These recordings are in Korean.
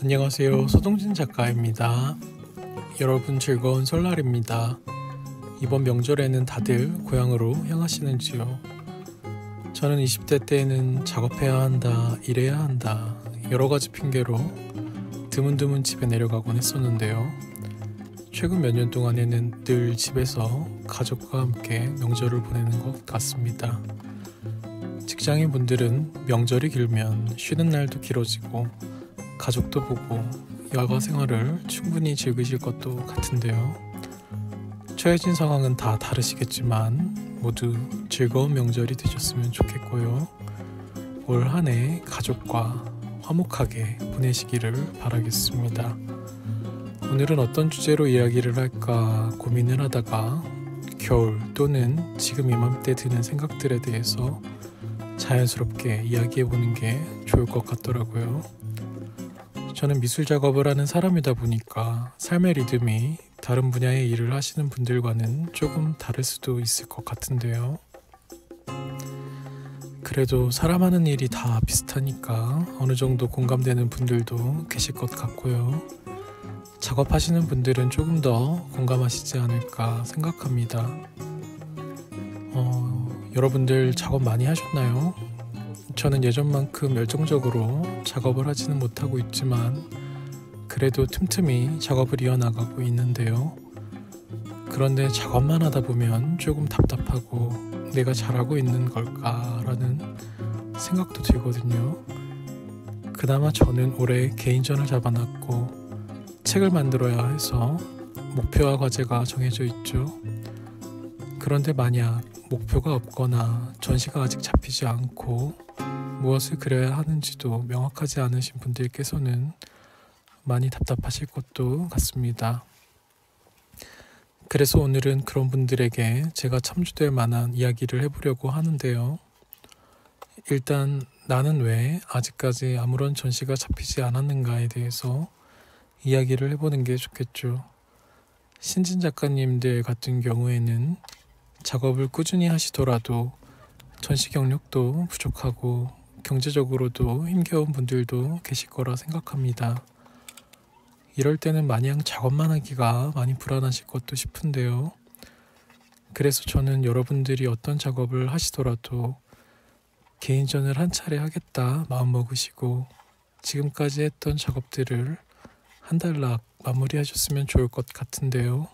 안녕하세요. 서동진 작가입니다. 여러분 즐거운 설날입니다. 이번 명절에는 다들 고향으로 향하시는지요? 저는 20대 때에는 작업해야 한다, 일해야 한다 여러 가지 핑계로 드문드문 집에 내려가곤 했었는데요. 최근 몇 년 동안에는 늘 집에서 가족과 함께 명절을 보내는 것 같습니다. 직장인 분들은 명절이 길면 쉬는 날도 길어지고 가족도 보고 여가 생활을 충분히 즐기실 것도 같은데요. 처해진 상황은 다 다르시겠지만 모두 즐거운 명절이 되셨으면 좋겠고요. 올 한 해 가족과 화목하게 보내시기를 바라겠습니다. 오늘은 어떤 주제로 이야기를 할까 고민을 하다가 겨울 또는 지금 이맘때 드는 생각들에 대해서 자연스럽게 이야기해보는 게 좋을 것 같더라고요. 저는 미술 작업을 하는 사람이다 보니까 삶의 리듬이 다른 분야의 일을 하시는 분들과는 조금 다를 수도 있을 것 같은데요. 그래도 사람 하는 일이 다 비슷하니까 어느 정도 공감되는 분들도 계실 것 같고요. 작업하시는 분들은 조금 더 공감하시지 않을까 생각합니다. 여러분들 작업 많이 하셨나요? 저는 예전만큼 열정적으로 작업을 하지는 못하고 있지만 그래도 틈틈이 작업을 이어나가고 있는데요. 그런데 작업만 하다 보면 조금 답답하고 내가 잘하고 있는 걸까라는 생각도 들거든요. 그나마 저는 올해 개인전을 잡아놨고 책을 만들어야 해서 목표와 과제가 정해져 있죠. 그런데 만약 목표가 없거나 전시가 아직 잡히지 않고 무엇을 그려야 하는지도 명확하지 않으신 분들께서는 많이 답답하실 것도 같습니다. 그래서 오늘은 그런 분들에게 제가 참조될 만한 이야기를 해보려고 하는데요. 일단 나는 왜 아직까지 아무런 전시가 잡히지 않았는가에 대해서 이야기를 해보는 게 좋겠죠. 신진 작가님들 같은 경우에는 작업을 꾸준히 하시더라도 전시 경력도 부족하고 경제적으로도 힘겨운 분들도 계실 거라 생각합니다. 이럴 때는 마냥 작업만 하기가 많이 불안하실 것도 싶은데요. 그래서 저는 여러분들이 어떤 작업을 하시더라도 개인전을 한 차례 하겠다 마음먹으시고 지금까지 했던 작업들을 한 달락 마무리하셨으면 좋을 것 같은데요.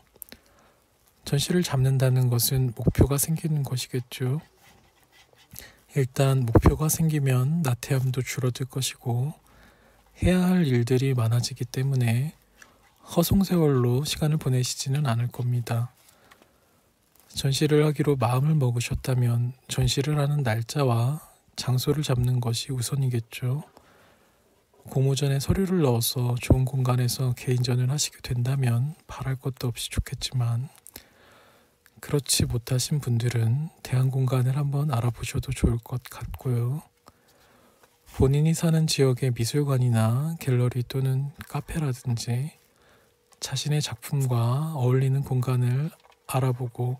전시를 잡는다는 것은 목표가 생기는 것이겠죠. 일단 목표가 생기면 나태함도 줄어들 것이고 해야 할 일들이 많아지기 때문에 허송세월로 시간을 보내시지는 않을 겁니다. 전시를 하기로 마음을 먹으셨다면 전시를 하는 날짜와 장소를 잡는 것이 우선이겠죠. 공모전에 서류를 넣어서 좋은 공간에서 개인전을 하시게 된다면 바랄 것도 없이 좋겠지만 그렇지 못하신 분들은 대안 공간을 한번 알아보셔도 좋을 것 같고요. 본인이 사는 지역의 미술관이나 갤러리 또는 카페라든지 자신의 작품과 어울리는 공간을 알아보고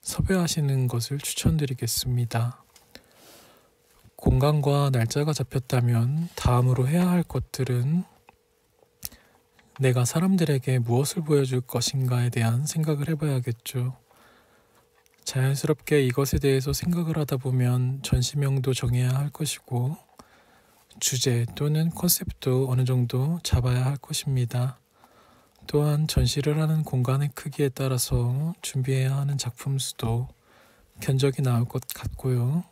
섭외하시는 것을 추천드리겠습니다. 공간과 날짜가 잡혔다면 다음으로 해야 할 것들은 내가 사람들에게 무엇을 보여줄 것인가에 대한 생각을 해봐야겠죠. 자연스럽게 이것에 대해서 생각을 하다 보면 전시명도 정해야 할 것이고 주제 또는 컨셉도 어느 정도 잡아야 할 것입니다. 또한 전시를 하는 공간의 크기에 따라서 준비해야 하는 작품 수도 견적이 나올 것 같고요.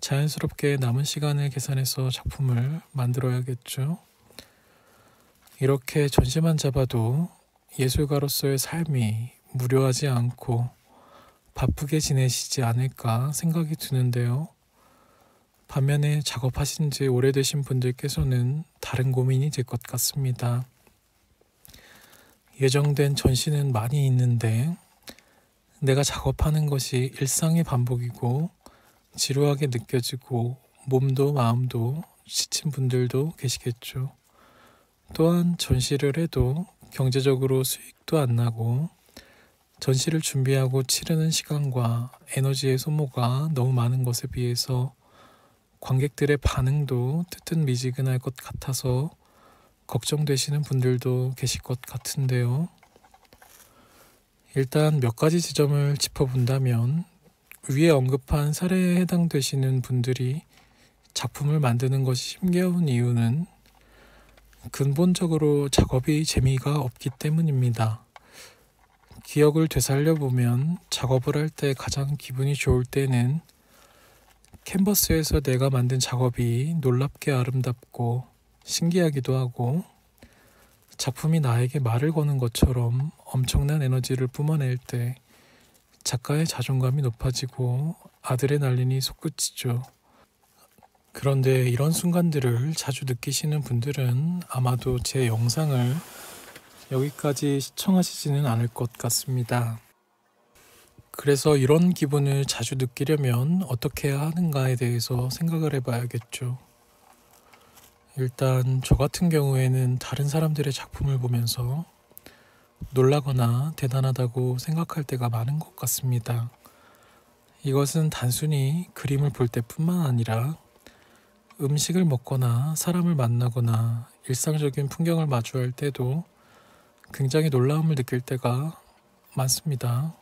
자연스럽게 남은 시간을 계산해서 작품을 만들어야겠죠. 이렇게 전시만 잡아도 예술가로서의 삶이 무료하지 않고 바쁘게 지내시지 않을까 생각이 드는데요. 반면에 작업하신 지 오래되신 분들께서는 다른 고민이 될 것 같습니다. 예정된 전시는 많이 있는데 내가 작업하는 것이 일상의 반복이고 지루하게 느껴지고 몸도 마음도 지친 분들도 계시겠죠. 또한 전시를 해도 경제적으로 수익도 안 나고 전시를 준비하고 치르는 시간과 에너지의 소모가 너무 많은 것에 비해서 관객들의 반응도 뜨뜻미지근할 것 같아서 걱정되시는 분들도 계실 것 같은데요. 일단 몇 가지 지점을 짚어본다면 위에 언급한 사례에 해당되시는 분들이 작품을 만드는 것이 힘겨운 이유는 근본적으로 작업이 재미가 없기 때문입니다. 기억을 되살려 보면 작업을 할 때 가장 기분이 좋을 때는 캔버스에서 내가 만든 작업이 놀랍게 아름답고 신기하기도 하고 작품이 나에게 말을 거는 것처럼 엄청난 에너지를 뿜어낼 때 작가의 자존감이 높아지고 아드레날린이 솟구치죠. 그런데 이런 순간들을 자주 느끼시는 분들은 아마도 제 영상을 여기까지 시청하시지는 않을 것 같습니다. 그래서 이런 기분을 자주 느끼려면 어떻게 해야 하는가에 대해서 생각을 해봐야겠죠. 일단 저 같은 경우에는 다른 사람들의 작품을 보면서 놀라거나 대단하다고 생각할 때가 많은 것 같습니다. 이것은 단순히 그림을 볼 때뿐만 아니라 음식을 먹거나 사람을 만나거나 일상적인 풍경을 마주할 때도 굉장히 놀라움을 느낄 때가 많습니다.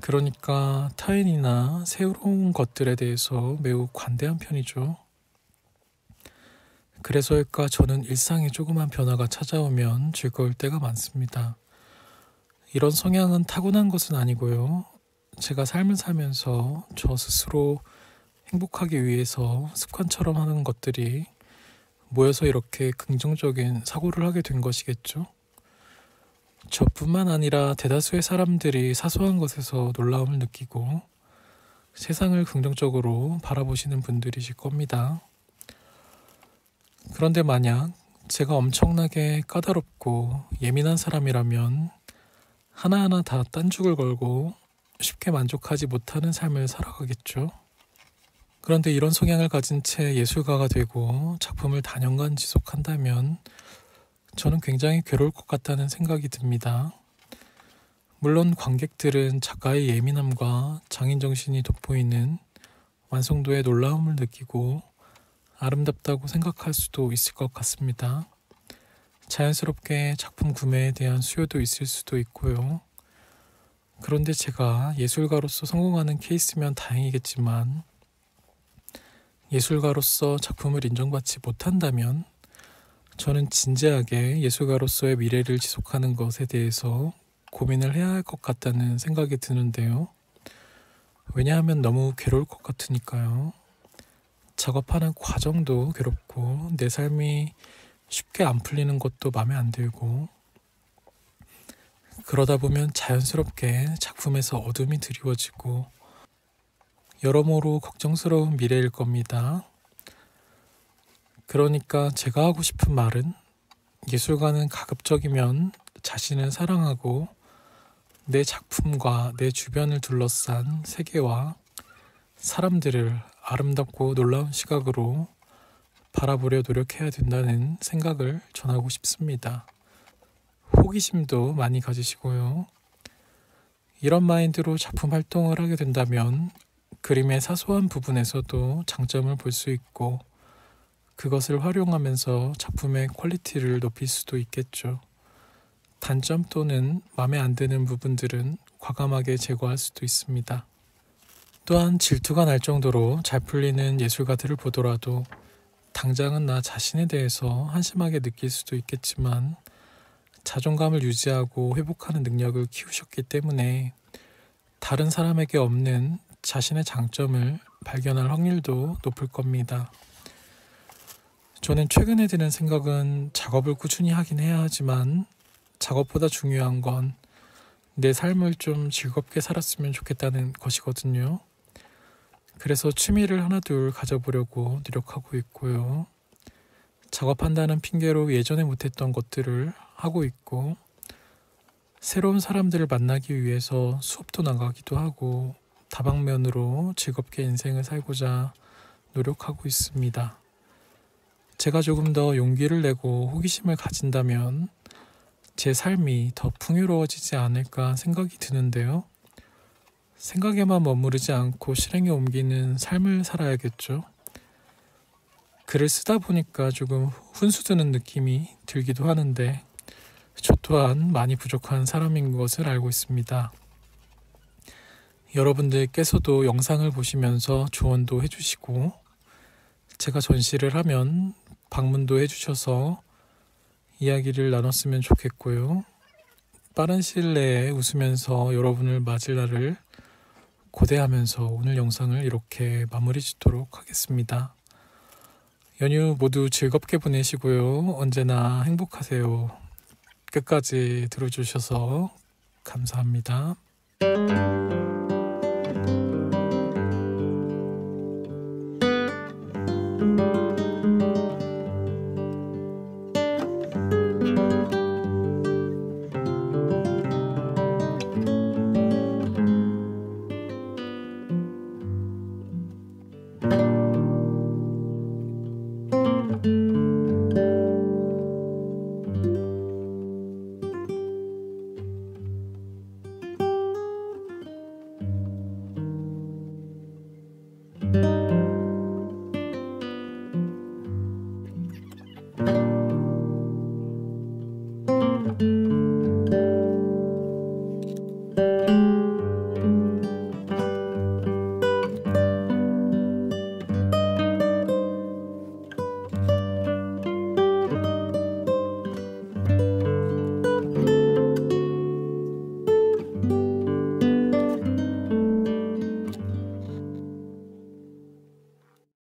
그러니까 타인이나 새로운 것들에 대해서 매우 관대한 편이죠. 그래서일까 저는 일상에 조그만 변화가 찾아오면 즐거울 때가 많습니다. 이런 성향은 타고난 것은 아니고요. 제가 삶을 살면서 저 스스로 행복하기 위해서 습관처럼 하는 것들이 모여서 이렇게 긍정적인 사고를 하게 된 것이겠죠. 저뿐만 아니라 대다수의 사람들이 사소한 것에서 놀라움을 느끼고 세상을 긍정적으로 바라보시는 분들이실 겁니다. 그런데 만약 제가 엄청나게 까다롭고 예민한 사람이라면 하나하나 다 딴죽을 걸고 쉽게 만족하지 못하는 삶을 살아가겠죠. 그런데 이런 성향을 가진 채 예술가가 되고 작품을 단연간 지속한다면 저는 굉장히 괴로울 것 같다는 생각이 듭니다. 물론 관객들은 작가의 예민함과 장인정신이 돋보이는 완성도에 놀라움을 느끼고 아름답다고 생각할 수도 있을 것 같습니다. 자연스럽게 작품 구매에 대한 수요도 있을 수도 있고요. 그런데 제가 예술가로서 성공하는 케이스면 다행이겠지만 예술가로서 작품을 인정받지 못한다면 저는 진지하게 예술가로서의 미래를 지속하는 것에 대해서 고민을 해야 할 것 같다는 생각이 드는데요. 왜냐하면 너무 괴로울 것 같으니까요. 작업하는 과정도 괴롭고 내 삶이 쉽게 안 풀리는 것도 마음에 안 들고 그러다 보면 자연스럽게 작품에서 어둠이 드리워지고 여러모로 걱정스러운 미래일 겁니다. 그러니까 제가 하고 싶은 말은 예술가는 가급적이면 자신을 사랑하고 내 작품과 내 주변을 둘러싼 세계와 사람들을 아름답고 놀라운 시각으로 바라보려 노력해야 된다는 생각을 전하고 싶습니다. 호기심도 많이 가지시고요. 이런 마인드로 작품 활동을 하게 된다면 그림의 사소한 부분에서도 장점을 볼 수 있고 그것을 활용하면서 작품의 퀄리티를 높일 수도 있겠죠. 단점 또는 마음에 안 드는 부분들은 과감하게 제거할 수도 있습니다. 또한 질투가 날 정도로 잘 풀리는 예술가들을 보더라도 당장은 나 자신에 대해서 한심하게 느낄 수도 있겠지만 자존감을 유지하고 회복하는 능력을 키우셨기 때문에 다른 사람에게 없는 자신의 장점을 발견할 확률도 높을 겁니다. 저는 최근에 드는 생각은 작업을 꾸준히 하긴 해야 하지만 작업보다 중요한 건 내 삶을 좀 즐겁게 살았으면 좋겠다는 것이거든요. 그래서 취미를 하나둘 가져보려고 노력하고 있고요. 작업한다는 핑계로 예전에 못했던 것들을 하고 있고 새로운 사람들을 만나기 위해서 수업도 나가기도 하고 다방면으로 즐겁게 인생을 살고자 노력하고 있습니다. 제가 조금 더 용기를 내고 호기심을 가진다면 제 삶이 더 풍요로워지지 않을까 생각이 드는데요. 생각에만 머무르지 않고 실행에 옮기는 삶을 살아야겠죠. 글을 쓰다 보니까 조금 훈수드는 느낌이 들기도 하는데 저 또한 많이 부족한 사람인 것을 알고 있습니다. 여러분들께서도 영상을 보시면서 조언도 해주시고 제가 전시를 하면 방문도 해주셔서 이야기를 나눴으면 좋겠고요. 빠른 시일 내에 웃으면서 여러분을 맞을 날을 고대하면서 오늘 영상을 이렇게 마무리 짓도록 하겠습니다. 연휴 모두 즐겁게 보내시고요. 언제나 행복하세요. 끝까지 들어주셔서 감사합니다.